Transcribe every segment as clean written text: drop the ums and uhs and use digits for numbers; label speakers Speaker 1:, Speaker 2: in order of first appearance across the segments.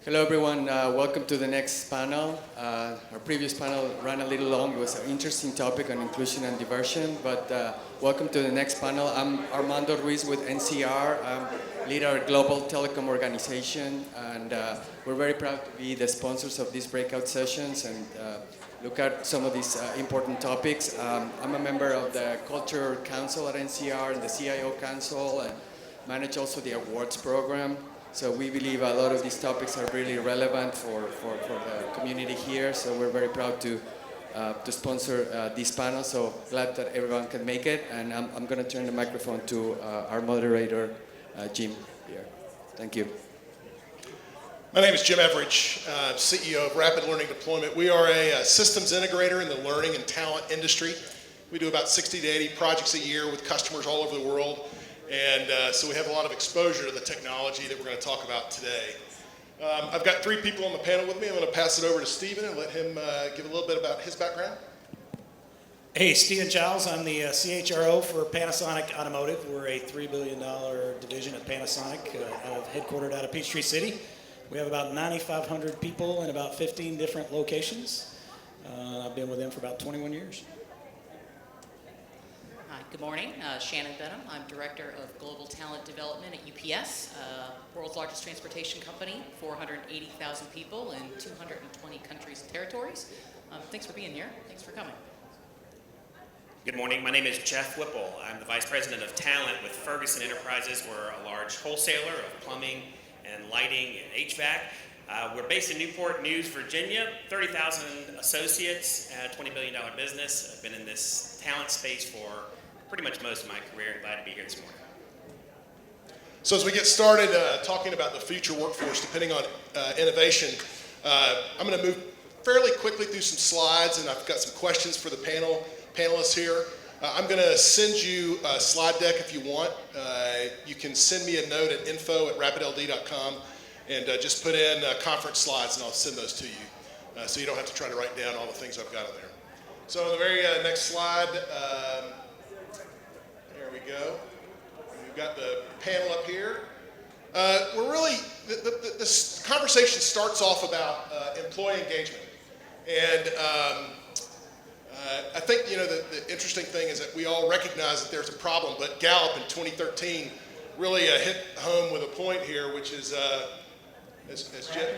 Speaker 1: Hello everyone, welcome to the next panel. Our previous panel ran a little long. It was an interesting topic on inclusion and diversion, but welcome to the next panel. I'm Armando Ruiz with NCR. I lead our global telecom organization, and we're very proud to be the sponsors of these breakout sessions and look at some of these important topics. I'm a member of the Culture Council at NCR and the CIO Council, and manage also the awards program. So we believe a lot of these topics are really relevant for the community here. So we're very proud to sponsor this panel. So glad that everyone can make it. And I'm going to turn the microphone to our moderator, Jim, here. Thank you.
Speaker 2: My name is Jim Everidge, CEO of Rapid Learning Deployment. We are a systems integrator in the learning and talent industry. We do about 60 to 80 projects a year with customers all over the world. And so we have a lot of exposure to the technology that we're going to talk about today. I've got three people on the panel with me. I'm going to pass it over to Stephen and let him give a little bit about his background.
Speaker 3: Hey, Stephen Giles. I'm the CHRO for Panasonic Automotive. We're a $3 billion division at Panasonic, headquartered out of Peachtree City. We have about 9,500 people in about 15 different locations. I've been with them for about 21 years.
Speaker 4: Good morning, Shannon Benham. I'm Director of Global Talent Development at UPS, world's largest transportation company, 480,000 people in 220 countries and territories. Thanks for being here. Thanks for coming.
Speaker 5: Good morning. My name is Jeff Whipple. I'm the Vice President of Talent with Ferguson Enterprises. We're a large wholesaler of plumbing and lighting and HVAC. We're based in Newport News, Virginia, 30,000 associates, $20 billion business. I've been in this talent space for pretty much most of my career, and glad to be here this morning.
Speaker 2: So as we get started talking about the future workforce, depending on innovation, I'm going to move fairly quickly through some slides, and I've got some questions for the panelists here. I'm going to send you a slide deck if you want. You can send me a note at info@rapidld.com and just put in conference slides, and I'll send those to you. So you don't have to try to write down all the things I've got on there. So on the very next slide, there we go. We've got the panel up here. We're really, this conversation starts off about employee engagement. And I think, the interesting thing is that we all recognize that there's a problem, but Gallup in 2013 really hit home with a point here, which is, as Jim.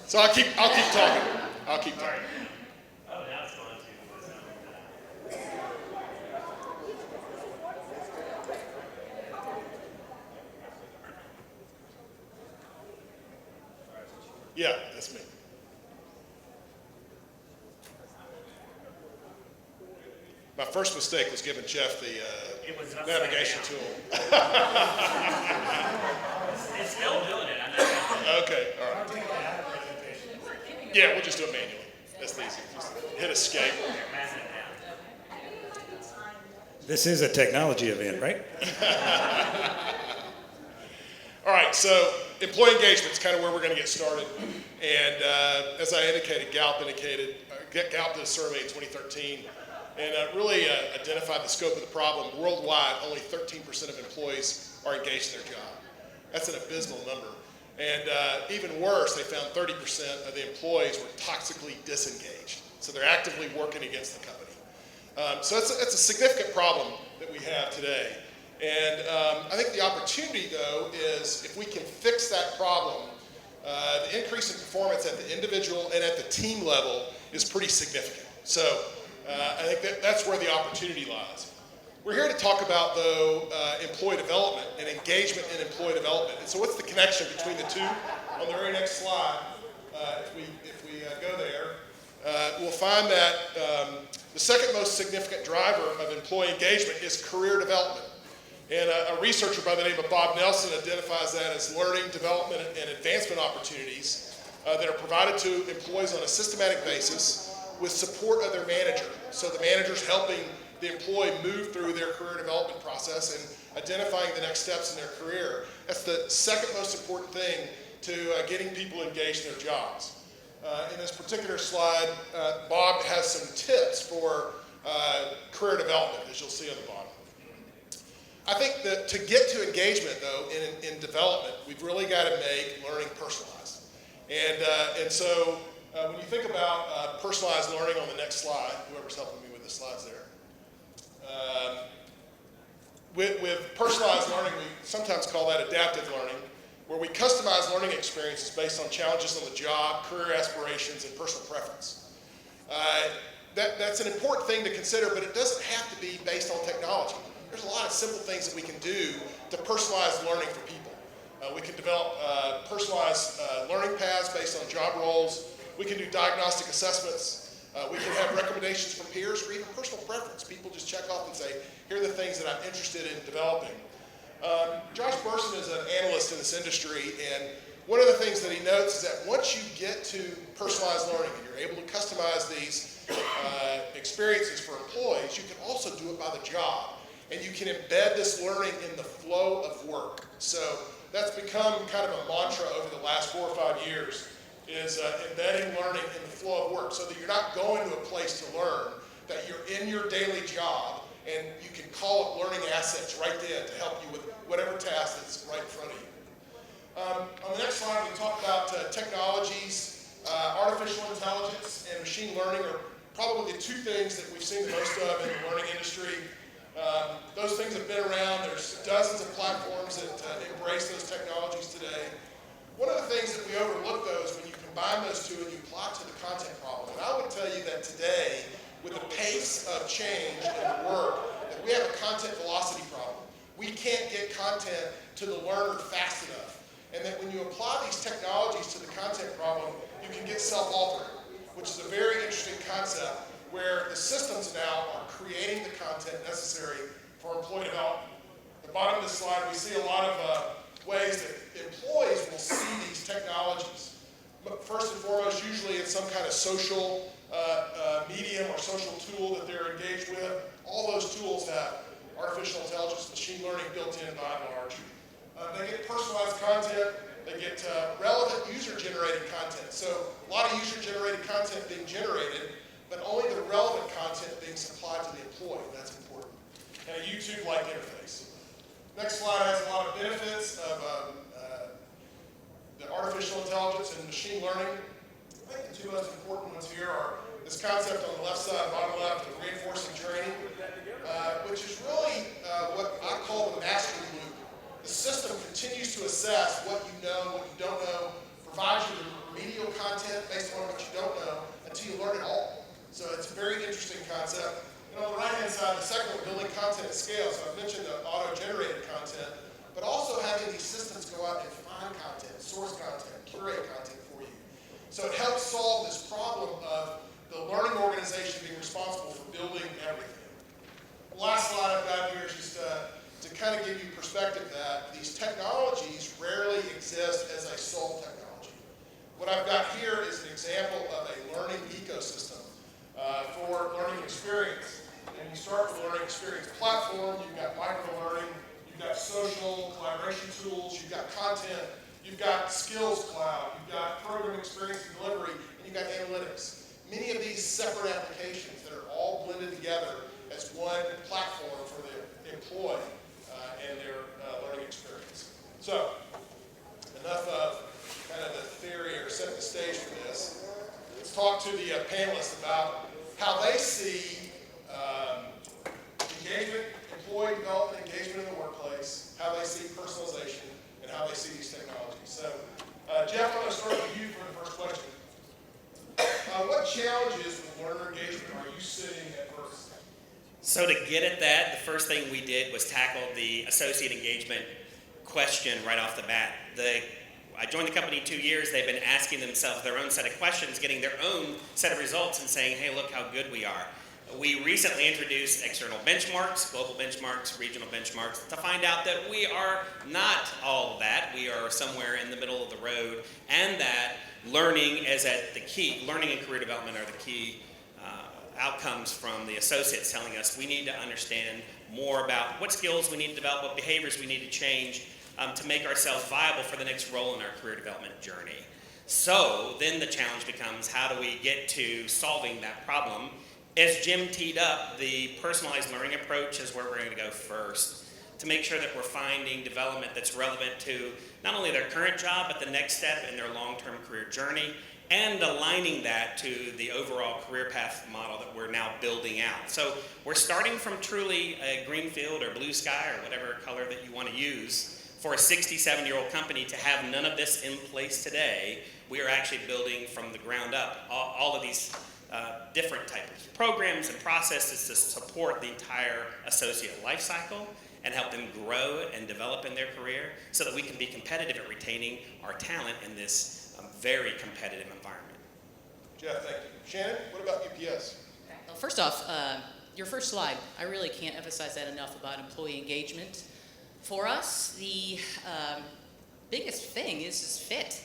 Speaker 2: So I'll keep talking. I'll keep talking.
Speaker 5: Oh, now it's going to.
Speaker 2: Yeah, that's me. My first mistake was giving Jeff the navigation tool.
Speaker 5: It's still doing it. I'm not
Speaker 2: Okay, all right. Yeah, we'll just do it manually. That's easy. Just hit escape.
Speaker 3: This is a technology event, right?
Speaker 2: All right, so employee engagement is kind of where we're going to get started. And as I indicated, Gallup did a survey in 2013 and really identified the scope of the problem. Worldwide, only 13% of employees are engaged in their job. That's an abysmal number. And even worse, they found 30% of the employees were toxically disengaged. So they're actively working against the company. So that's a significant problem that we have today. And I think the opportunity, though, is if we can fix that problem, the increase in performance at the individual and at the team level is pretty significant. So I think that's where the opportunity lies. We're here to talk about, though, employee development and engagement in employee development. And so what's the connection between the two? On the very next slide, if we go there, we'll find that the second most significant driver of employee engagement is career development. And a researcher by the name of Bob Nelson identifies that as learning, development, and advancement opportunities that are provided to employees on a systematic basis with support of their manager. So the manager's helping the employee move through their career development process and identifying the next steps in their career. That's the second most important thing to getting people engaged in their jobs. In this particular slide, Bob has some tips for career development, as you'll see on the bottom. I think that to get to engagement, though, in development, we've really got to make learning personalized. And so when you think about personalized learning on the next slide, whoever's helping me with the slides there, with personalized learning, we sometimes call that adaptive learning, where we customize learning experiences based on challenges on the job, career aspirations, and personal preference. That's an important thing to consider, but it doesn't have to be based on technology. There's a lot of simple things that we can do to personalize learning for people. We can develop personalized learning paths based on job roles. We can do diagnostic assessments. We can have recommendations from peers or even personal preference. People just check off and say, here are the things that I'm interested in developing. Josh Burson is an analyst in this industry, and one of the things that he notes is that once you get to personalized learning and you're able to customize these experiences for employees, you can also do it by the job. And you can embed this learning in the flow of work. So that's become kind of a mantra over the last 4 or 5 years, is embedding learning in the flow of work so that you're not going to a place to learn, that you're in your daily job and you can call up learning assets right then to help you with whatever task that's right in front of you. On the next slide, we talk about technologies. Artificial intelligence and machine learning are probably the two things that we've seen the most of in the learning industry. Those things have been around. There's dozens of platforms that embrace those technologies today. One of the things that we overlook, though, is when you combine those two and you apply it to the content problem. And I would tell you that today, with the pace of change in the work, that we have a content velocity problem. We can't get content to the learner fast enough. And that when you apply these technologies to the content problem, you can get self-authoring, which is a very interesting concept, where the systems now are creating the content necessary for employee development. At the bottom of this slide, we see a lot of ways that employees will see these technologies. But first and foremost, usually in some kind of social medium or social tool that they're engaged with. All those tools have artificial intelligence, machine learning built in by and large. They get personalized content. They get relevant user-generated content. So a lot of user-generated content being generated, but only the relevant content being supplied to the employee. That's important. And a YouTube-like interface. Next slide has a lot of benefits of the artificial intelligence and machine learning. I think the two most important ones here are this concept on the left side, bottom left, of reinforcing training, which is really what I call the mastery loop. The system continues to assess what you know, what you don't know, provides you the remedial content based on what you don't know until you learn it all. So it's a very interesting concept. And on the right-hand side, the second one, building content at scale. So I've mentioned the auto-generated content, but also having these systems go out and find content, source content, curate content for you. So it helps solve this problem of the learning organization being responsible for building everything. The last slide I've got here is just to kind of give you perspective that these technologies rarely exist as a sole technology. What I've got here is an example of a learning ecosystem for learning experience. And you start with the learning experience platform, you've got micro-learning, you've got social collaboration tools, you've got content, you've got skills cloud, you've got program experience and delivery, and you've got analytics. Many of these separate applications that are all blended together as one platform for the employee and their learning experience. So, enough of kind of the theory or setting the stage for this. Let's talk to the panelists about how they see engagement, employee development, engagement in the workplace, how they see personalization, and how they see these technologies. So, Jeff, I'm going to start with you for the first question. What challenges with learner engagement are you seeing at Ferguson?
Speaker 5: So to get at that, the first thing we did was tackle the associate engagement question right off the bat. I joined the company 2 years. They've been asking themselves their own set of questions, getting their own set of results, and saying, hey, look how good we are. We recently introduced external benchmarks, global benchmarks, regional benchmarks, to find out that we are not all of that. We are somewhere in the middle of the road, and that learning is at the key. Learning and career development are the key outcomes comes from the associates telling us we need to understand more about what skills we need to develop, what behaviors we need to change to make ourselves viable for the next role in our career development journey. So then the challenge becomes, how do we get to solving that problem? As Jim teed up, the personalized learning approach is where we're going to go first, to make sure that we're finding development that's relevant to not only their current job, but the next step in their long-term career journey, and aligning that to the overall career path model that we're now building out. So we're starting from truly a greenfield or blue sky or whatever color that you want to use for a 67-year-old company to have none of this in place today. We are actually building from the ground up all of these different types of programs and processes to support the entire associate life cycle and help them grow and develop in their career so that we can be competitive at retaining our talent in this very competitive environment.
Speaker 2: Jeff, thank you. Shannon, what about UPS?
Speaker 4: Well, first off, your first slide, I really can't emphasize that enough about employee engagement. For us, the biggest thing is fit.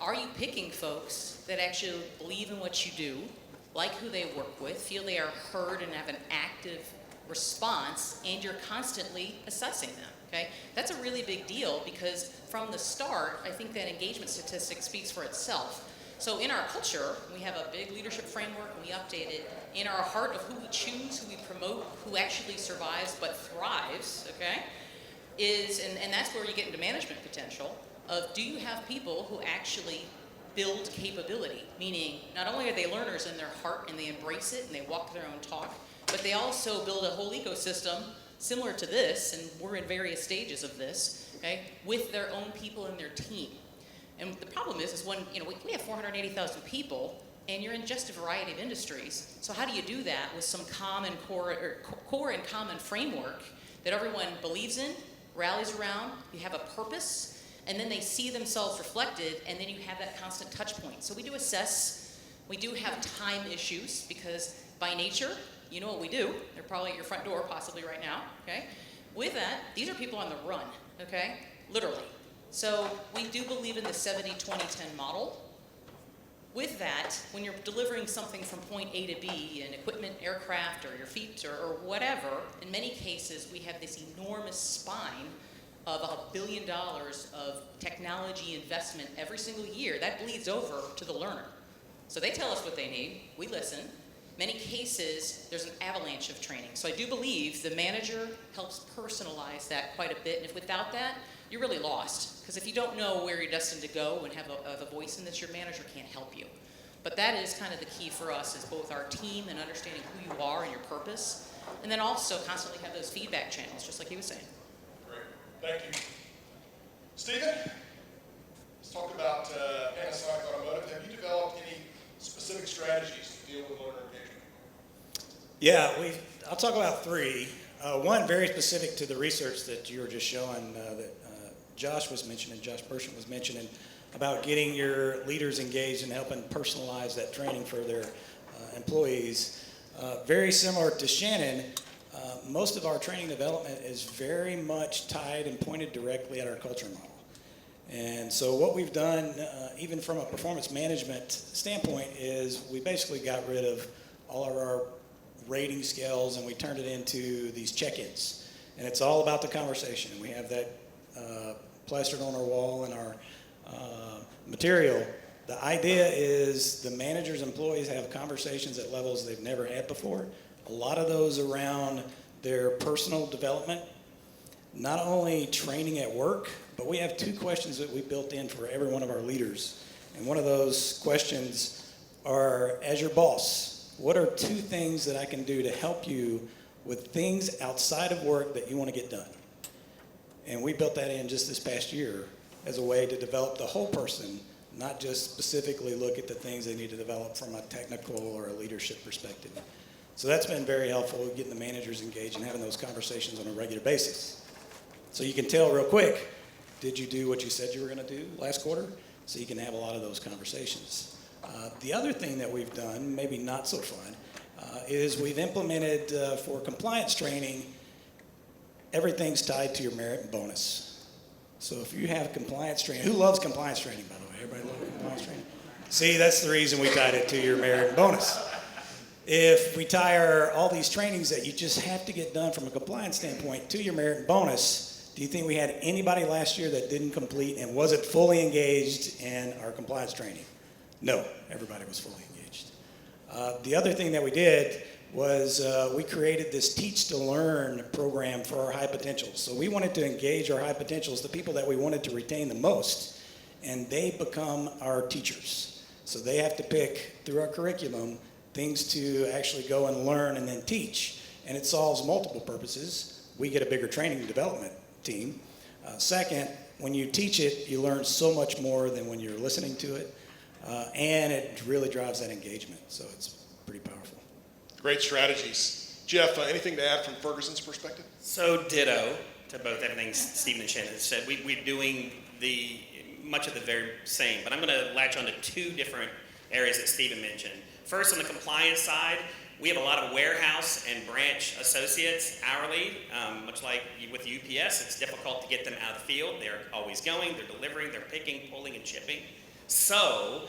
Speaker 4: Are you picking folks that actually believe in what you do, like who they work with, feel they are heard and have an active response, and you're constantly assessing them, okay? That's a really big deal because from the start, I think that engagement statistic speaks for itself. So in our culture, we have a big leadership framework, and we update it. In our heart of who we choose, who we promote, who actually survives but thrives, okay, and that's where you get into management potential of, do you have people who actually build capability, meaning not only are they learners in their heart and they embrace it and they walk their own talk, but they also build a whole ecosystem similar to this, and we're in various stages of this, okay, with their own people and their team. And the problem is when, we have 480,000 people, and you're in just a variety of industries. So how do you do that with some common core and common framework that everyone believes in, rallies around, you have a purpose, and then they see themselves reflected, and then you have that constant touch point. So we do assess, we do have time issues, because by nature, you know what we do. They're probably at your front door, possibly right now, okay? With that, these are people on the run, okay? Literally. So we do believe in the 70-20-10 model. With that, when you're delivering something from point A to B, an equipment, aircraft, or your feet, or whatever, in many cases, we have this enormous spine of $1 billion of technology investment every single year. That bleeds over to the learner. So they tell us what they need, we listen. Many cases, there's an avalanche of training. So I do believe the manager helps personalize that quite a bit, and if without that, you're really lost. Because if you don't know where you're destined to go and have a voice in this, your manager can't help you. But that is kind of the key for us, is both our team and understanding who you are and your purpose, and then also constantly have those feedback channels, just like he was saying.
Speaker 2: Great, thank you. Stephen, let's talk about Panasonic Automotive. Have you developed any specific strategies to deal with learner engagement?
Speaker 3: Yeah, I'll talk about three. One very specific to the research that you were just showing, that Josh was mentioning, Josh Person was mentioning, about getting your leaders engaged and helping personalize that training for their employees. Very similar to Shannon, most of our training development is very much tied and pointed directly at our culture model. And so what we've done, even from a performance management standpoint, is we basically got rid of all of our rating scales and we turned it into these check-ins. And it's all about the conversation. We have that plastered on our wall in our material. The idea is the managers, employees have conversations at levels they've never had before. A lot of those around their personal development, not only training at work, but we have two questions that we built in for every one of our leaders. And one of those questions are, as your boss, what are two things that I can do to help you with things outside of work that you want to get done? And we built that in just this past year as a way to develop the whole person, not just specifically look at the things they need to develop from a technical or a leadership perspective. So that's been very helpful, getting the managers engaged and having those conversations on a regular basis. So you can tell real quick, did you do what you said you were going to do last quarter? So you can have a lot of those conversations. The other thing that we've done, maybe not so fun, is we've implemented for compliance training, everything's tied to your merit and bonus. So if you have compliance training, who loves compliance training, by the way? Everybody loves compliance training? See, that's the reason we tied it to your merit and bonus. if we tie all these trainings that you just have to get done from a compliance standpoint to your merit and bonus, do you think we had anybody last year that didn't complete and wasn't fully engaged in our compliance training? No, everybody was fully engaged. The other thing that we did was we created this Teach to Learn program for our high potentials. So we wanted to engage our high potentials, the people that we wanted to retain the most, and they become our teachers. So they have to pick, through our curriculum, things to actually go and learn and then teach. And it solves multiple purposes. We get a bigger training and development team. Second, when you teach it, you learn so much more than when you're listening to it. And it really drives that engagement. So it's pretty powerful.
Speaker 2: Great strategies. Jeff, anything to add from Ferguson's perspective?
Speaker 5: So ditto to both everything Stephen and Shannon said. We're doing much of the very same, but I'm going to latch on to two different areas that Stephen mentioned. First, on the compliance side, we have a lot of warehouse and branch associates hourly. Much like with UPS, it's difficult to get them out of the field. They're always going, they're delivering, they're picking, pulling, and shipping. So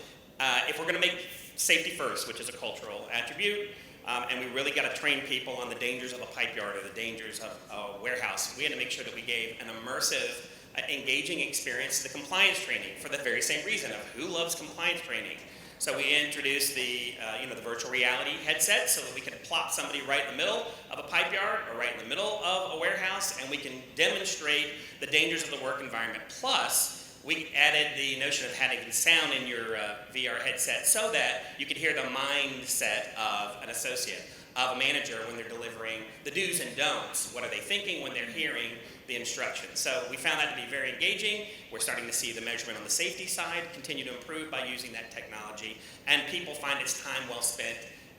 Speaker 5: if we're going to make safety first, which is a cultural attribute, and we really got to train people on the dangers of a pipe yard or the dangers of a warehouse, we had to make sure that we gave an immersive, engaging experience to the compliance training for the very same reason of who loves compliance training. So we introduced the virtual reality headset so that we can plop somebody right in the middle of a pipe yard or right in the middle of a warehouse, and we can demonstrate the dangers of the work environment. Plus, we added the notion of having sound in your VR headset so that you could hear the mindset of an associate, of a manager when they're delivering the do's and don'ts. What are they thinking when they're hearing the instructions? So we found that to be very engaging. We're starting to see the measurement on the safety side continue to improve by using that technology, and people find it's time well spent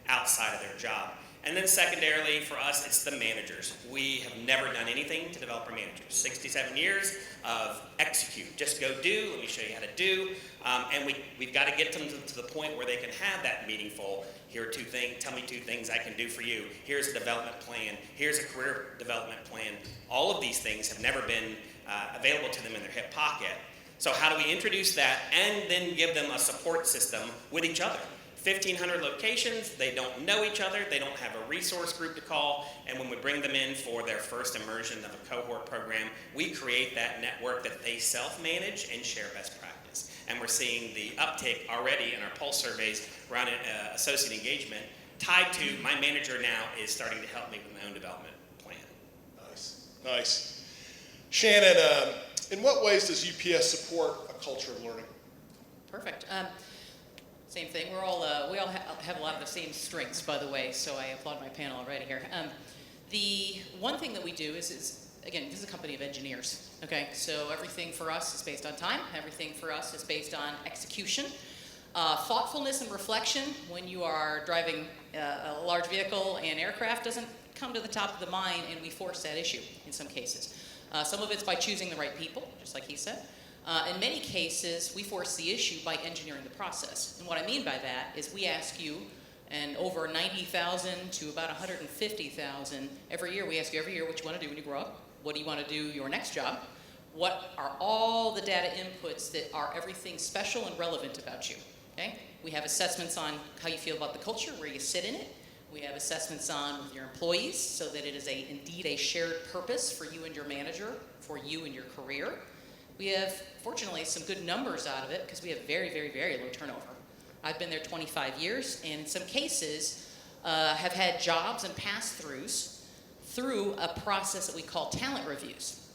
Speaker 5: outside of their job. And then secondarily, for us, it's the managers. We have never done anything to develop our managers. 67 years of execute. Just go do, let me show you how to do. And we've got to get them to the point where they can have that meaningful, here are 2 things, tell me 2 things I can do for you. Here's a development plan. Here's a career development plan. All of these things have never been available to them in their hip pocket. So how do we introduce that and then give them a support system with each other? 1,500 locations, they don't know each other, they don't have a resource group to call, and when we bring them in for their first immersion of a cohort program, we create that network that they self-manage and share best practice. And we're seeing the uptake already in our pulse surveys around associate engagement tied to my manager now is starting to help me with my own development plan.
Speaker 2: Nice. Shannon, in what ways does UPS support a culture of learning?
Speaker 4: Perfect. Same thing. We all have a lot of the same strengths, by the way, so I applaud my panel already here. The one thing that we do is, again, this is a company of engineers, okay? So everything for us is based on time. Everything for us is based on execution. Thoughtfulness and reflection when you are driving a large vehicle and aircraft doesn't come to the top of the mind, and we force that issue in some cases. Some of it's by choosing the right people, just like he said. In many cases, we force the issue by engineering the process. And what I mean by that is we ask you, and over 90,000 to about 150,000 every year, we ask you every year what you want to do when you grow up, what do you want to do your next job, what are all the data inputs that are everything special and relevant about you, okay? We have assessments on how you feel about the culture, where you sit in it. We have assessments on with your employees so that it is indeed a shared purpose for you and your manager, for you and your career. We have, fortunately, some good numbers out of it because we have very, very, very low turnover. I've been there 25 years, and in some cases have had jobs and pass-throughs through a process that we call talent reviews.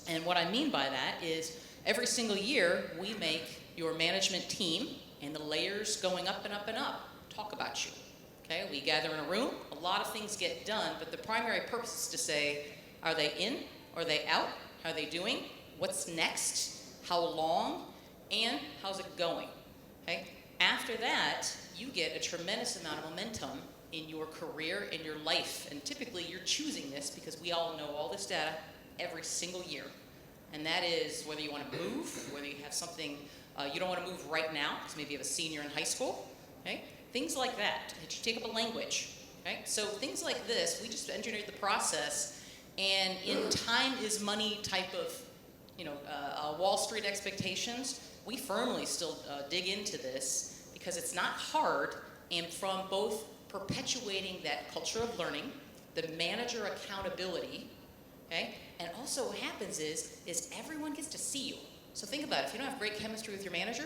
Speaker 4: And what I mean by that is every single year we make your management team and the layers going up and up and up talk about you. Okay? We gather in a room, a lot of things get done, but the primary purpose is to say, are they in? Are they out? How are they doing? What's next, how long, and how's it going, okay? After that, you get a tremendous amount of momentum in your career, in your life, and typically you're choosing this because we all know all this data every single year, and that is whether you want to move, whether you have something, you don't want to move right now, because maybe you have a senior in high school, okay? Things like that you take up a language, okay? So things like this, we just engineered the process, and in time is money type of Wall Street expectations, we firmly still dig into this because it's not hard, and from both perpetuating that culture of learning, the manager accountability, okay? And also what happens is everyone gets to see you. So think about it, if you don't have great chemistry with your manager,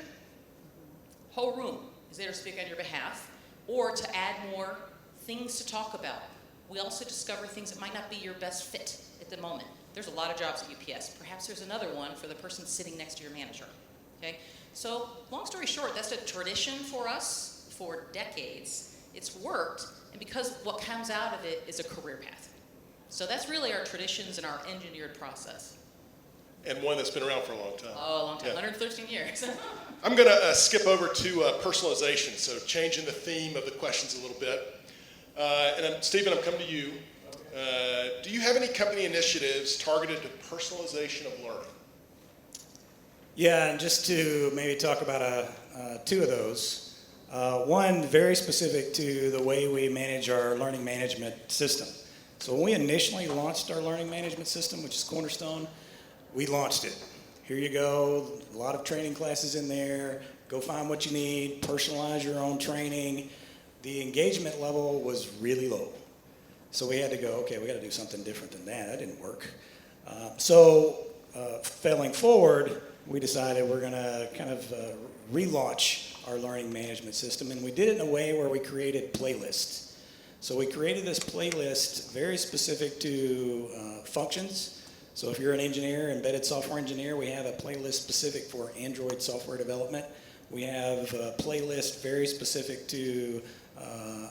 Speaker 4: whole room is there to speak on your behalf or to add more things to talk about. We also discover things that might not be your best fit at the moment. There's a lot of jobs at UPS. Perhaps there's another one for the person sitting next to your manager, okay? So long story short, that's a tradition for us for decades. It's worked, and because what comes out of it is a career path. So that's really our traditions and our engineered process.
Speaker 2: And one that's been around for a long time.
Speaker 4: Oh, a long time,
Speaker 2: Yeah.
Speaker 4: 113 years.
Speaker 2: I'm going to skip over to personalization, so changing the theme of the questions a little bit. Stephen, I'm coming to you. Do you have any company initiatives targeted to personalization of learning?
Speaker 3: Yeah, and just to maybe talk about two of those. One, very specific to the way we manage our learning management system. So when we initially launched our learning management system, which is Cornerstone, we launched it. Here you go, a lot of training classes in there. Go find what you need, personalize your own training. The engagement level was really low. So we had to go, okay, we got to do something different than that. That didn't work. Failing forward, we decided we're going to kind of relaunch our learning management system, and we did it in a way where we created playlists. So we created this playlist very specific to functions. So if you're an engineer, embedded software engineer, we have a playlist specific for Android software development. We have a playlist very specific to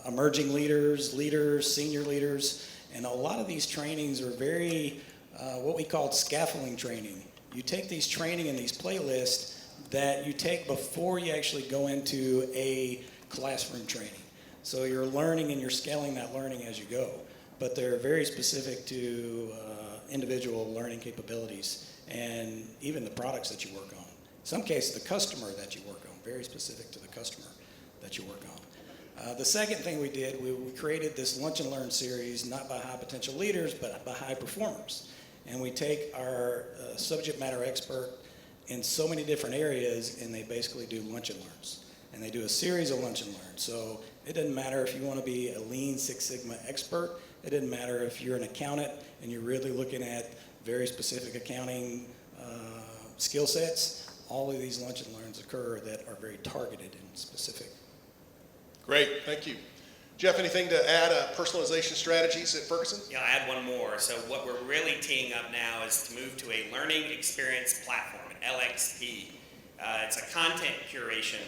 Speaker 3: emerging leaders, senior leaders, and a lot of these trainings are very what we call scaffolding training. You take these training and these playlists that you take before you actually go into a classroom training. So you're learning and you're scaling that learning as you go, but they're very specific to individual learning capabilities and even the products that you work on. In some cases, the customer that you work on, very specific to the customer that you work on. The second thing we did, we created this Lunch and Learn series, not by high potential leaders, but by high performers. And we take our subject matter expert in so many different areas, and they basically do lunch and learns. And they do a series of lunch and learns. So it doesn't matter if you want to be a Lean Six Sigma expert. It doesn't matter if you're an accountant and you're really looking at very specific accounting skill sets. All of these lunch and learns occur that are very targeted and specific.
Speaker 2: Great, thank you. Jeff, anything to add? Personalization strategies at Ferguson?
Speaker 5: Yeah, I'll add one more. So what we're really teeing up now is to move to a learning experience platform, an LXP. It's a content curation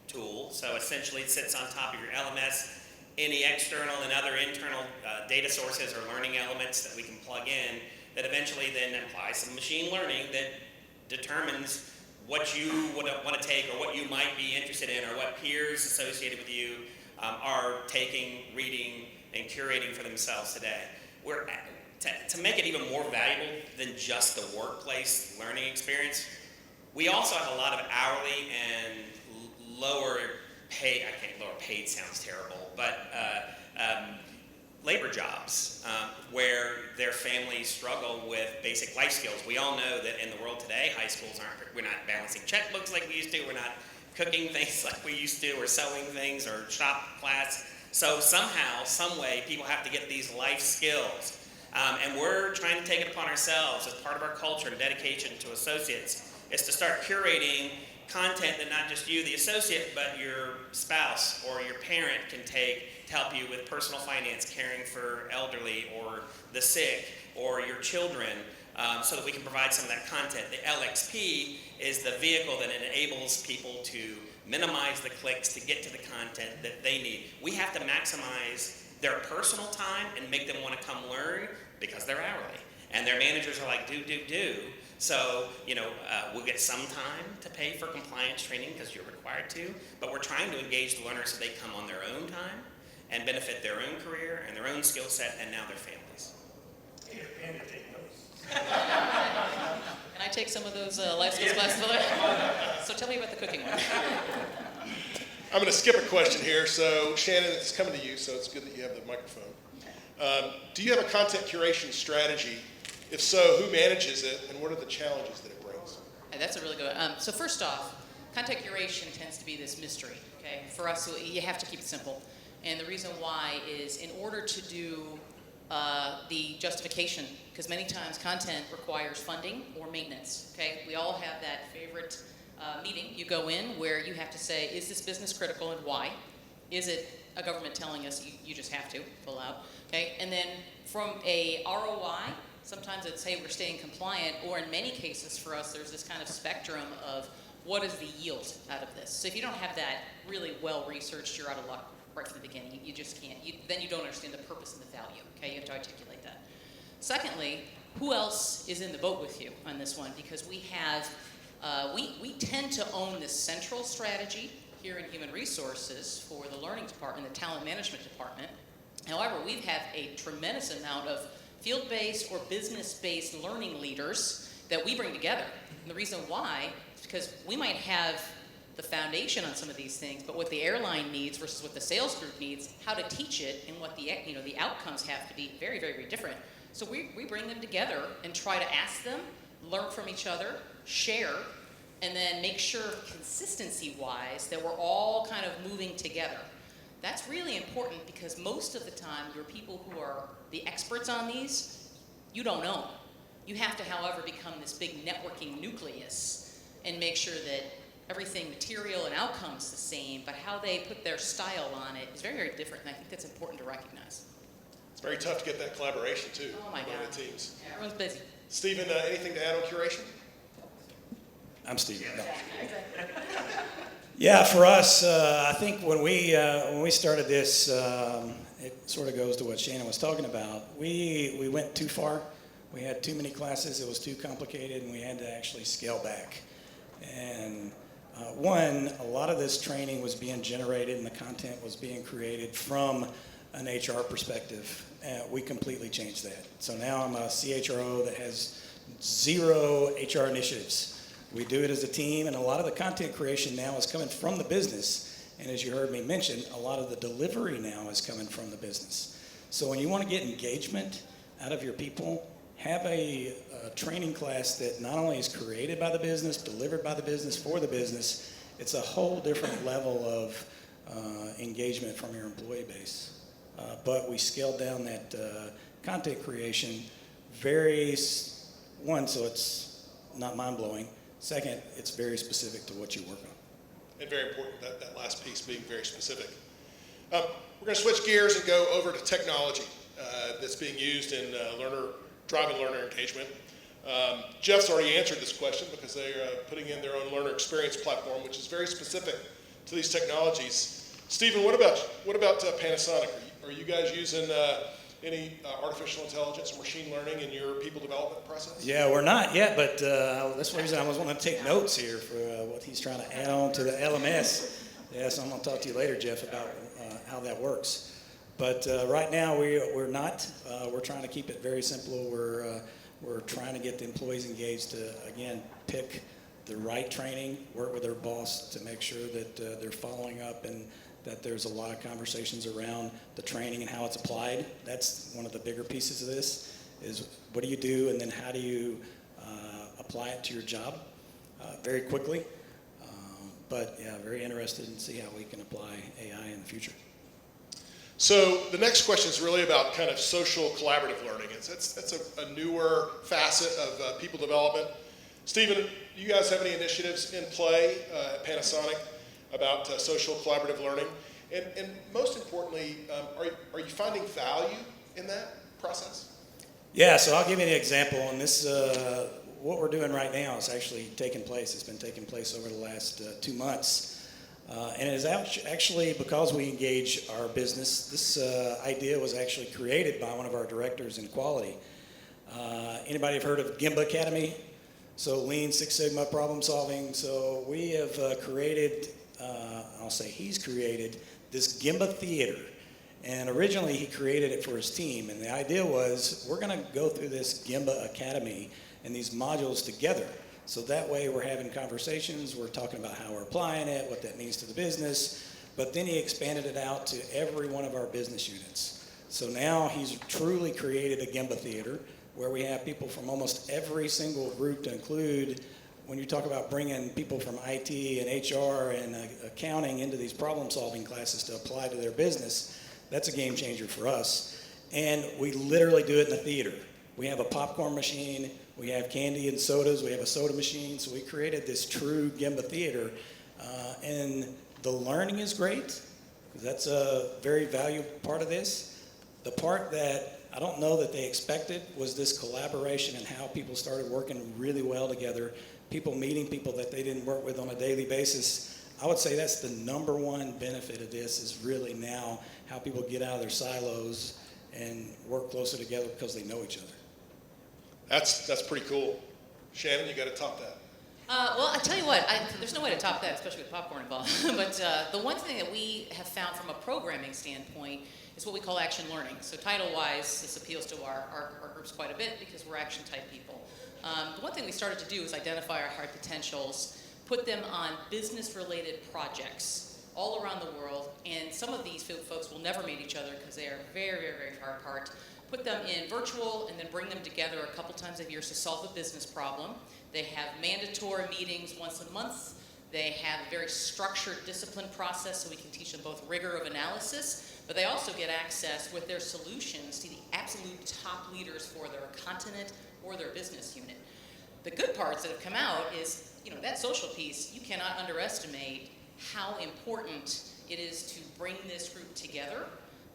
Speaker 5: tool. So essentially it sits on top of your LMS. Any external and other internal data sources or learning elements that we can plug in that eventually then apply some machine learning that determines what you would want to take or what you might be interested in or what peers associated with you are taking, reading, and curating for themselves today. To make it even more valuable than just the workplace learning experience, we also have a lot of hourly and lower paid sounds terrible, but labor jobs where their families struggle with basic life skills. We all know that in the world today, high schools we're not balancing checkbooks like we used to, we're not cooking things like we used to, or sewing things, or shop class. So somehow, some way, people have to get these life skills. And we're trying to take it upon ourselves as part of our culture and dedication to associates, is to start curating content that not just you, the associate, but your spouse or your parent can take to help you with personal finance, caring for elderly or the sick or your children, so that we can provide some of that content. The LXP is the vehicle that enables people to minimize the clicks to get to the content that they need. We have to maximize their personal time and make them want to come learn because they're hourly. And their managers are like, do. So, we'll get some time to pay for compliance training because you're required to, but we're trying to engage the learners so they come on their own time and benefit their own career and their own skill set and now their families.
Speaker 4: Can I take some of those life skills classes? So tell me about the cooking one.
Speaker 2: I'm going to skip a question here. So Shannon, it's coming to you, so it's good that you have the microphone. Do you have a content curation strategy? If so, who manages it, and what are the challenges that it brings?
Speaker 4: That's a really good one. So first off, content curation tends to be this mystery. Okay, for us, you have to keep it simple. And the reason why is in order to do the justification, because many times content requires funding or maintenance, okay? We all have that favorite meeting you go in where you have to say, is this business critical and why? Is it a government telling us you just have to pull out, okay? And then from a ROI, sometimes it's, hey, we're staying compliant, or in many cases for us, there's this kind of spectrum of what is the yield out of this? So if you don't have that really well researched, you're out of luck right from the beginning. You just can't. Then you don't understand the purpose and the value, okay? You have to articulate that. Secondly, who else is in the boat with you on this one? Because we have, we tend to own this central strategy here in human resources for the learning department, the talent management department. However, we've had a tremendous amount of field-based or business-based learning leaders that we bring together. And the reason why is because we might have the foundation on some of these things, but what the airline needs versus what the sales group needs, how to teach it, and what the the outcomes have to be very, very, very different. So we bring them together and try to ask them, learn from each other, share, and then make sure consistency-wise that we're all kind of moving together. That's really important because most of the time, your people who are the experts on these, you don't know. You have to, however, become this big networking nucleus and make sure that everything, material and outcomes the same, but how they put their style on it is very, very different, and I think that's important to recognize.
Speaker 2: It's very tough to get that collaboration, too,
Speaker 4: Oh my
Speaker 2: among
Speaker 4: God.
Speaker 2: the teams.
Speaker 4: Everyone's busy.
Speaker 2: Stephen, anything to add on curation?
Speaker 3: I'm Steve. No. Yeah, for us, I think when we started this, it sort of goes to what Shannon was talking about. We went too far. We had too many classes. It was too complicated, and we had to actually scale back. And a lot of this training was being generated and the content was being created from an HR perspective. We completely changed that. So now I'm a CHRO that has 0 HR initiatives. We do it as a team, and a lot of the content creation now is coming from the business. And as you heard me mention, a lot of the delivery now is coming from the business. So when you want to get engagement out of your people, have a training class that not only is created by the business, delivered by the business, for the business. It's a whole different level of engagement from your employee base. But we scaled down that content creation so it's not mind-blowing. Second, it's very specific to what you work on.
Speaker 2: And very important, that last piece being very specific. We're going to switch gears and go over to technology that's being used in driving learner engagement. Jeff's already answered this question because they're putting in their own learner experience platform, which is very specific to these technologies. Stephen, what about Panasonic? Are you guys using any artificial intelligence or machine learning in your people development process?
Speaker 3: Yeah, we're not yet, but that's the reason I was wanting to take notes here for what he's trying to add on to the LMS. Yeah, so I'm going to talk to you later, Jeff, about how that works. But right now we're not. We're trying to keep it very simple. We're trying to get the employees engaged to, again, pick the right training, work with their boss to make sure that they're following up and that there's a lot of conversations around the training and how it's applied. That's one of the bigger pieces of this, is what do you do and then how do you apply it to your job very quickly. But yeah, very interested in see how we can apply AI in the future.
Speaker 2: So the next question is really about kind of social collaborative learning. That's a newer facet of people development. Stephen, do you guys have any initiatives in play at Panasonic about social collaborative learning? And most importantly, are you finding value in that process?
Speaker 3: Yeah, so I'll give you an example. And this, what we're doing right now is actually taking place. It's been taking place over the last 2 months. And it is actually because we engage our business. This idea was actually created by one of our directors in quality. Anybody have heard of Gemba Academy? So Lean Six Sigma problem solving. So we have created, he's created this Gemba theater. And originally he created it for his team. And the idea was we're going to go through this Gemba Academy and these modules together. So that way we're having conversations, we're talking about how we're applying it, what that means to the business, but then he expanded it out to every one of our business units. So now he's truly created a Gemba theater where we have people from almost every single group to include when you talk about bringing people from IT and HR and accounting into these problem-solving classes to apply to their business, that's a game changer for us. And we literally do it in the theater. We have a popcorn machine, we have candy and sodas, we have a soda machine, so we created this true Gemba theater. And the learning is great, because that's a very valuable part of this. The part that I don't know that they expected was this collaboration and how people started working really well together, people meeting people that they didn't work with on a daily basis. I would say that's the number one benefit of this, is really now how people get out of their silos and work closer together because they know each other.
Speaker 2: That's pretty cool. Shannon, you got to top that.
Speaker 4: Well, I tell you what, there's no way to top that, especially with popcorn involved. But the one thing that we have found from a programming standpoint is what we call action learning. So title-wise, this appeals to our groups quite a bit because we're action-type people. The one thing we started to do is identify our high potentials, put them on business-related projects all around the world, and some of these folks will never meet each other because they are very, very, very far apart. Put them in virtual and then bring them together a couple times a year to solve a business problem. They have mandatory meetings once a month. They have a very structured discipline process so we can teach them both rigor of analysis, but they also get access with their solutions to the absolute top leaders for their continent or their business unit. The good parts that have come out is, that social piece, you cannot underestimate how important it is to bring this group together,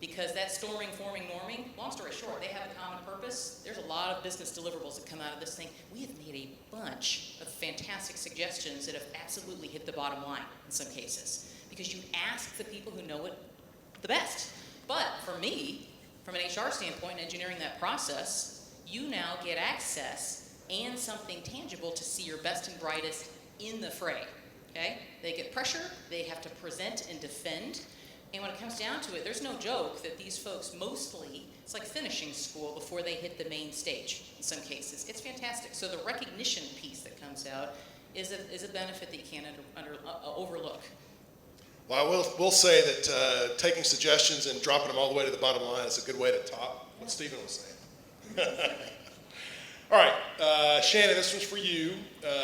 Speaker 4: because that storming, forming, norming, long story short, they have a common purpose. There's a lot of business deliverables that come out of this thing. We have made a bunch of fantastic suggestions that have absolutely hit the bottom line in some cases, because you ask the people who know it the best. But for me, from an HR standpoint, engineering that process, you now get access and something tangible to see your best and brightest in the fray. Okay? They get pressure, they have to present and defend. And when it comes down to it, there's no joke that these folks mostly, it's like finishing school before they hit the main stage in some cases. It's fantastic. So the recognition piece that comes out is a benefit that you can't overlook.
Speaker 2: Well, I will say that taking suggestions and dropping them all the way to the bottom line is a good way to top what Stephen was saying. All right, Shannon, this one's for you.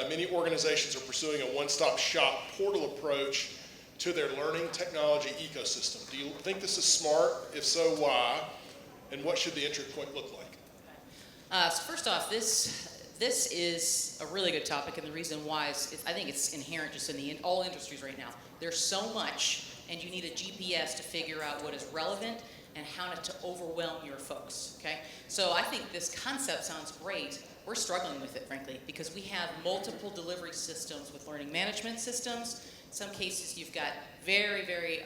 Speaker 2: Many organizations are pursuing a one-stop shop portal approach to their learning technology ecosystem. Do you think this is smart? If so, why? And what should the entry point look like?
Speaker 4: So first off, this is a really good topic, and the reason why is I think it's inherent just in all industries right now. There's so much, and you need a GPS to figure out what is relevant and how not to overwhelm your folks, okay? So I think this concept sounds great. We're struggling with it, frankly, because we have multiple delivery systems with learning management systems. In some cases, you've got very, very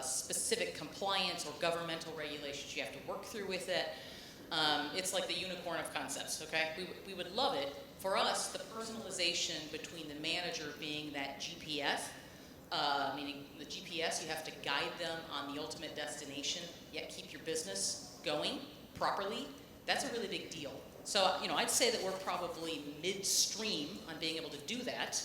Speaker 4: specific compliance or governmental regulations you have to work through with it. It's like the unicorn of concepts, okay? We would love it. For us, the personalization between the manager being that GPS, meaning the GPS, you have to guide them on the ultimate destination, yet keep your business going properly. That's a really big deal. So, I'd say that we're probably midstream on being able to do that.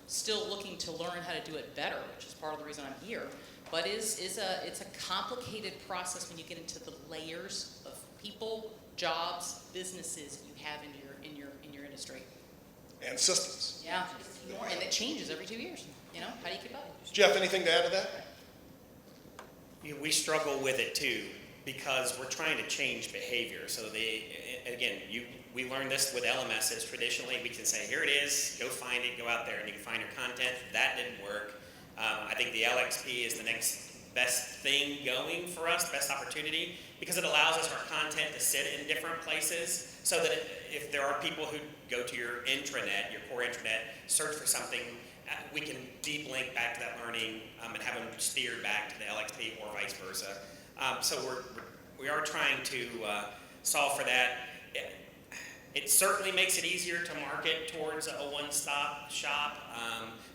Speaker 4: Still looking to learn how to do it better, which is part of the reason I'm here. But it's a complicated process when you get into the layers of people, jobs, businesses you have in your industry.
Speaker 2: And systems.
Speaker 4: Yeah, and it changes every 2 years. How do you keep up?
Speaker 2: Jeff, anything to add to that?
Speaker 5: We struggle with it too, because we're trying to change behavior. So we learned this with LMSs. Traditionally, we can say, here it is, go find it, go out there, and you can find your content. That didn't work. I think the LXP is the next best thing going for us, best opportunity, because it allows us our content to sit in different places, so that if there are people who go to your intranet, your core intranet, search for something, we can deep link back to that learning and have them steered back to the LXP or vice versa. So we are trying to solve for that. It certainly makes it easier to market towards a one-stop shop,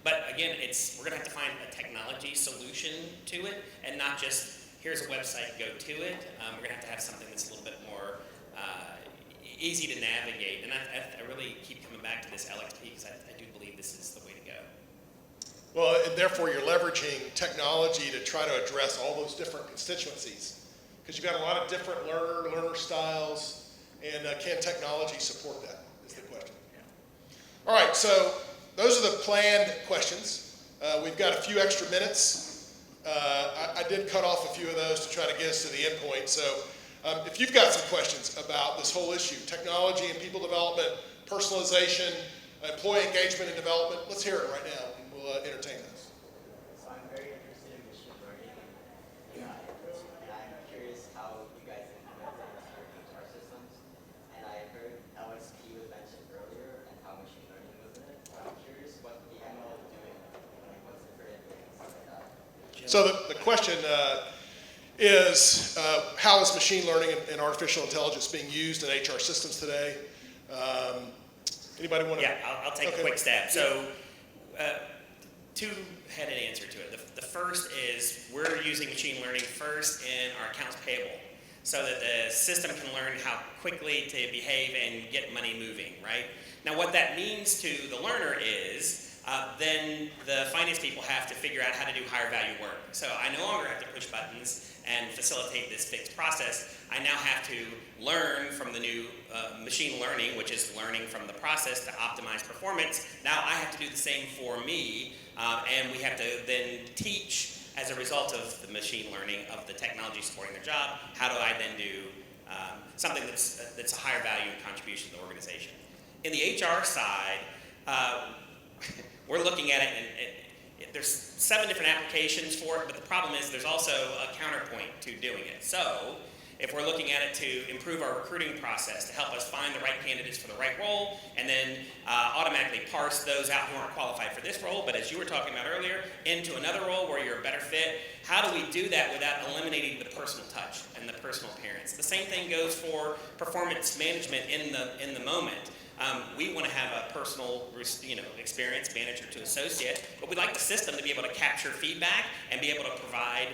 Speaker 5: but again, we're going to have to find a technology solution to it, and not just here's a website, go to it. We're going to have something that's a little bit more easy to navigate, and I really keep coming back to this LXP because I do believe this is the way to go.
Speaker 2: Well, and therefore you're leveraging technology to try to address all those different constituencies, because you've got a lot of different learner styles, and can technology support that is the question. All right, so those are the planned questions. We've got a few extra minutes. I did cut off a few of those to try to get us to the end point. So if you've got some questions about this whole issue, technology and people development, personalization, employee engagement and development, let's hear it right now, and we'll entertain those.
Speaker 6: So I'm very interested in machine learning and AI, and I'm curious how you guys implement it into your HR systems. And I heard LSP was mentioned earlier and how machine learning was in it. So I'm curious what the ML is doing, like what's different things like that.
Speaker 2: So the question is how is machine learning and artificial intelligence being used in HR systems today? Anybody want to?
Speaker 5: Yeah, I'll take a quick stab. So, two-headed answer to it. The first is we're using machine learning first in our accounts payable so that the system can learn how quickly to behave and get money moving, right? Now, what that means to the learner is then the finance people have to figure out how to do higher value work. So I no longer have to push buttons and facilitate this fixed process. I now have to learn from the new machine learning, which is learning from the process to optimize performance. Now I have to do the same for me, and we have to then teach as a result of the machine learning of the technology supporting their job. How do I then do something that's a higher value contribution to the organization? In the HR side, we're looking at it, and there's 7 different applications for it, but the problem is there's also a counterpoint to doing it. So if we're looking at it to improve our recruiting process, to help us find the right candidates for the right role, and then automatically parse those out who aren't qualified for this role, but as you were talking about earlier, into another role where you're a better fit, how do we do that without eliminating the personal touch and the personal appearance? The same thing goes for performance management in the moment. We want to have a personal, experience, manager to associate, but we'd like the system to be able to capture feedback and be able to provide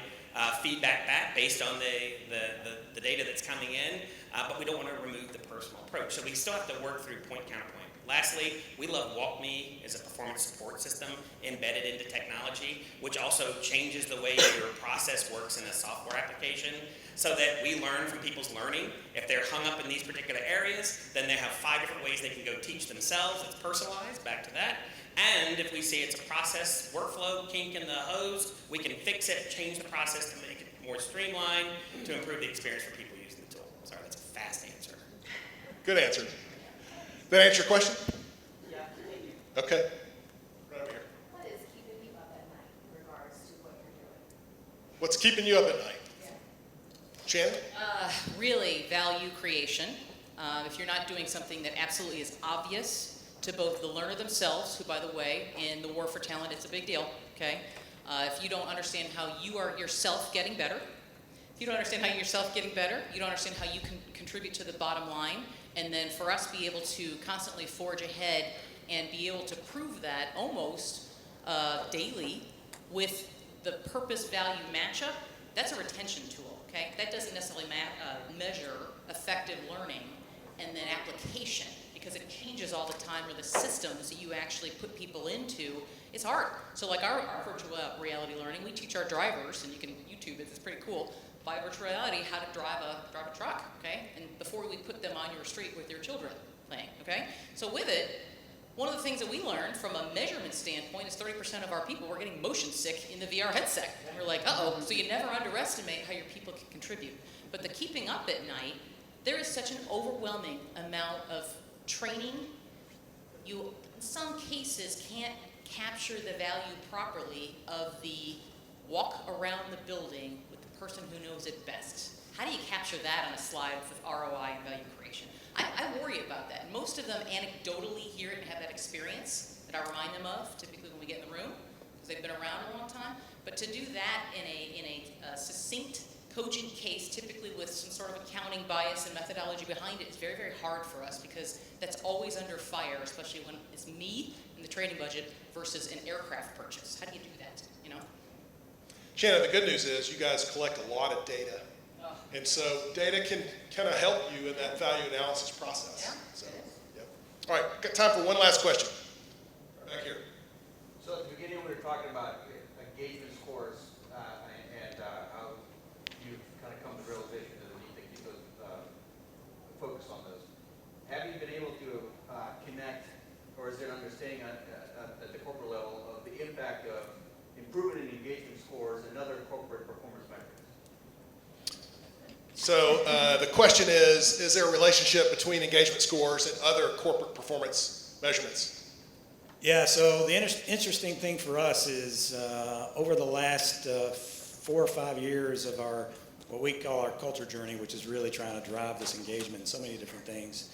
Speaker 5: feedback back based on the data that's coming in, but we don't want to remove the personal approach. So we still have to work through point counterpoint. Lastly, we love WalkMe as a performance support system embedded into technology, which also changes the way your process works in a software application so that we learn from people's learning. If they're hung up in these particular areas, then they have 5 different ways they can go teach themselves. It's personalized, back to that. And if we see it's a process workflow kink in the hose, we can fix it, change the process to make it more streamlined to improve the experience for people using the tool. Sorry, that's a fast answer.
Speaker 2: Good answer. That answer your question?
Speaker 6: Yeah, thank you.
Speaker 2: Okay. Right over here.
Speaker 7: What is keeping you up at night in regards to what you're doing?
Speaker 2: What's keeping you up at night?
Speaker 7: Yeah.
Speaker 2: Shannon?
Speaker 4: Really, value creation. If you're not doing something that absolutely is obvious to both the learner themselves, who, by the way, in the war for talent, it's a big deal, okay? If you don't understand how you are yourself getting better, if you don't understand how you're yourself getting better, you don't understand how you can contribute to the bottom line, and then for us be able to constantly forge ahead and be able to prove that almost daily with the purpose-value matchup, that's a retention tool, okay? That doesn't necessarily measure effective learning and then application, because it changes all the time, or the systems that you actually put people into, it's hard. So like our virtual reality learning, we teach our drivers, and you can YouTube it, it's pretty cool, by virtual reality, how to drive a truck, okay? And before we put them on your street with your children playing, okay? So with it, one of the things that we learned from a measurement standpoint is 30% of our people were getting motion sick in the VR headset. And we're like, uh-oh, so you never underestimate how your people can contribute. But the keeping up at night, there is such an overwhelming amount of training. You, in some cases, can't capture the value properly of the walk around the building with the person who knows it best. How do you capture that on a slide with ROI and value creation? I worry about that. And most of them anecdotally hear it and have that experience that I remind them of, typically when we get in the room, because they've been around a long time. But to do that in a succinct, cogent case, typically with some sort of accounting bias and methodology behind it, is very, very hard for us, because that's always under fire, especially when it's me and the training budget versus an aircraft purchase. How do you do that, you know?
Speaker 2: Shannon, the good news is you guys collect a lot of data. And so data can kind of help you in that value analysis process.
Speaker 4: Yeah,
Speaker 2: So,
Speaker 4: it is.
Speaker 2: yep. All right, got time for one last question. Right back here.
Speaker 8: So at the beginning, we were talking about engagement scores and how you've kind of come to the realization that we need to keep those focus on those. Have you been able to connect or is there an understanding at the corporate level of the impact of improvement in engagement scores and other corporate performance metrics?
Speaker 2: So the question is there a relationship between engagement scores and other corporate performance measurements?
Speaker 3: Yeah, so the interesting thing for us is over the last 4 or 5 years of our, what we call our culture journey, which is really trying to drive this engagement in so many different things,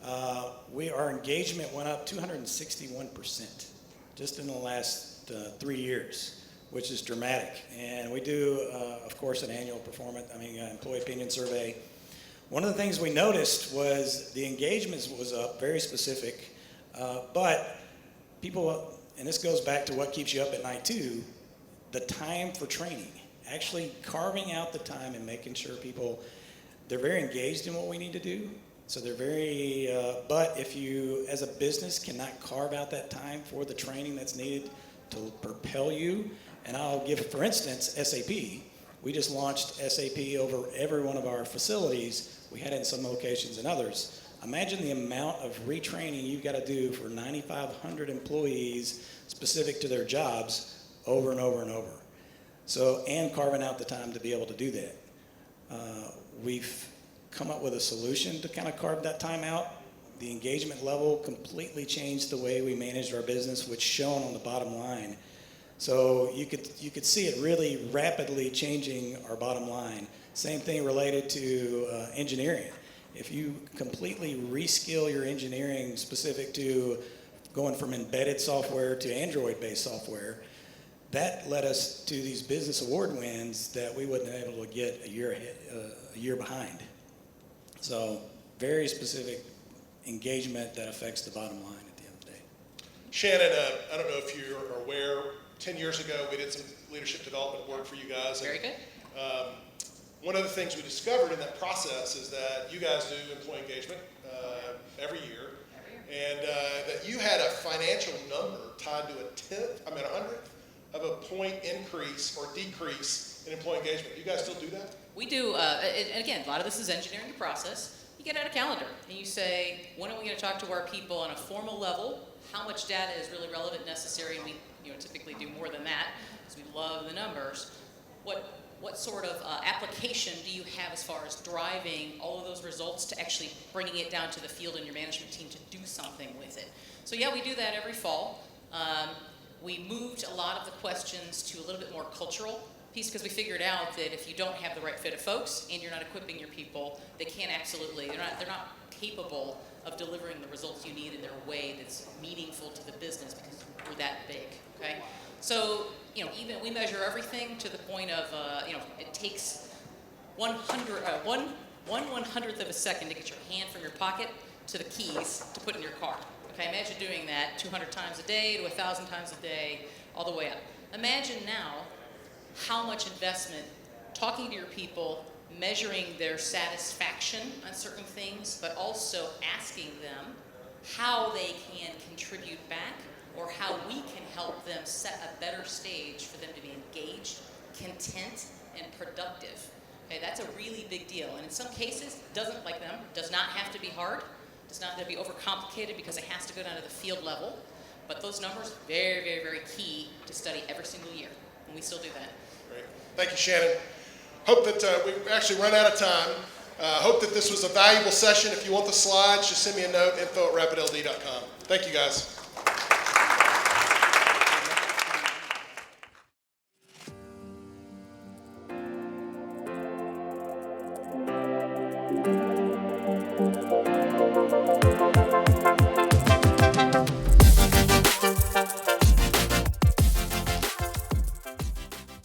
Speaker 3: our engagement went up 261% just in the last 3 years, which is dramatic. And we do, of course, an annual employee opinion survey. One of the things we noticed was the engagement was up, very specific, but people, and this goes back to what keeps you up at night too, the time for training, actually carving out the time and making sure people, they're very engaged in what we need to do. So they're very, but if you as a business cannot carve out that time for the training that's needed to propel you, and I'll give, for instance, SAP. We just launched SAP over every one of our facilities. We had it in some locations and others. Imagine the amount of retraining you've got to do for 9,500 employees specific to their jobs over and over and over. So, and carving out the time to be able to do that. We've come up with a solution to kind of carve that time out. The engagement level completely changed the way we managed our business, which shown on the bottom line. So you could see it really rapidly changing our bottom line. Same thing related to engineering. If you completely reskill your engineering specific to going from embedded software to Android-based software, that led us to these business award wins that we wouldn't have been able to get a year behind. So very specific engagement that affects the bottom line at the end of the day.
Speaker 2: Shannon, I don't know if you're aware, 10 years ago we did some leadership development work for you guys.
Speaker 4: Very good.
Speaker 2: One of the things we discovered in that process is that you guys do employee engagement every year, and that you had a financial number tied to a hundredth of a point increase or decrease in employee engagement. You guys still do that?
Speaker 4: We do, and again, a lot of this is engineering the process. You get out a calendar and you say, when are we going to talk to our people on a formal level? How much data is really relevant, necessary, and we typically do more than that because we love the numbers. What sort of application do you have as far as driving all of those results to actually bringing it down to the field and your management team to do something with it? So yeah, we do that every fall. We moved a lot of the questions to a little bit more cultural piece because we figured out that if you don't have the right fit of folks and you're not equipping your people, they can't they're not capable of delivering the results you need in their way that's meaningful to the business because we're that big, okay? So, even we measure everything to the point of, it takes 1/100th of a second to get your hand from your pocket to the keys to put in your car. Okay, imagine doing that 200 times a day to 1,000 times a day, all the way up. Imagine now how much investment talking to your people, measuring their satisfaction on certain things, but also asking them how they can contribute back or how we can help them set a better stage for them to be engaged, content, and productive. Okay, that's a really big deal. And in some cases, does not have to be hard, does not have to be overcomplicated because it has to go down to the field level. But those numbers, very, very, very key to study every single year. And we still do that.
Speaker 2: Great. Thank you, Shannon. Hope that we've actually run out of time. Hope that this was a valuable session. If you want the slides, just send me a note, info@rapidld.com. Thank you, guys.